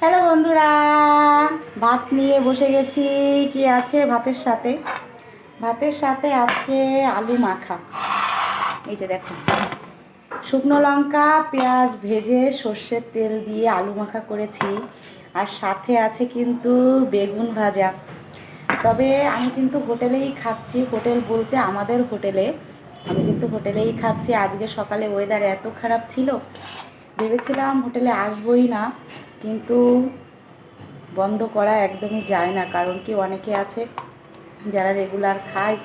Hello বন্ধুরা, ভাত নিয়ে বসে গেছি। কি আছে ভাতের সাথে? ভাতের সাথে আছে আলু মাখা। এই যে দেখো, শুকনো লঙ্কা পেঁয়াজ ভেজে সর্ষের তেল দিয়ে আলু মাখা করেছি। আর সাথে আছে কিন্তু বেগুন ভাজা। তবে আমি কিন্তু হোটেলেই খাচ্ছি। হোটেল বলতে আমাদের হোটেলে। আমি কিন্তু হোটেলেই খাচ্ছি। আজকে সকালে ওয়েদার এত খারাপ ছিল, ভেবেছিলাম হোটেলে আসবোই না, কিন্তু বন্ধ করা একদমই যায় না। কারণ কি, অনেকে আছে যারা রেগুলার খায়,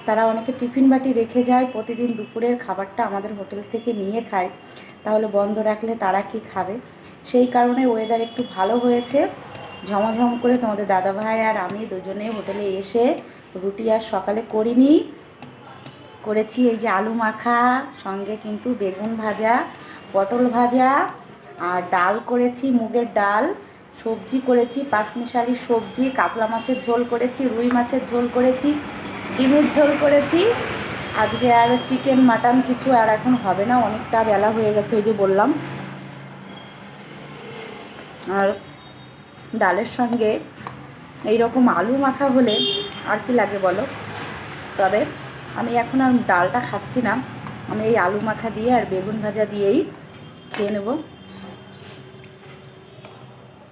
তারা অনেকে টিফিন বাটি রেখে যায়, প্রতিদিন দুপুরের খাবারটা আমাদের হোটেল থেকে নিয়ে খায়। তাহলে বন্ধ রাখলে তারা কি খাবে? সেই কারণে ওয়েদার একটু ভালো হয়েছে, ঝমঝম করে তোমাদের দাদাভাই আর আমি দুজনে হোটেলে এসে রুটি আর সকালে করিনি, করেছি এই যে আলু মাখা, সঙ্গে কিন্তু বেগুন ভাজা, পটল ভাজা, আর ডাল করেছি, মুগের ডাল, সবজি করেছি পাঁচমিশালি সবজি, কাতলা মাছের ঝোল করেছি, রুই মাছের ঝোল করেছি, ডিমের ঝোল করেছি। আজকে আর চিকেন মাটন কিছু আর এখন হবে না, অনেকটা বেলা হয়ে গেছে ওই যে বললাম। আর ডালের সঙ্গে এই রকম আলু মাখা হলে আর কি লাগে বলো? তবে আমি এখন আর ডালটা খাচ্ছি না, আমি এই আলু মাখা দিয়ে আর বেগুন ভাজা দিয়েই খেয়ে নেব।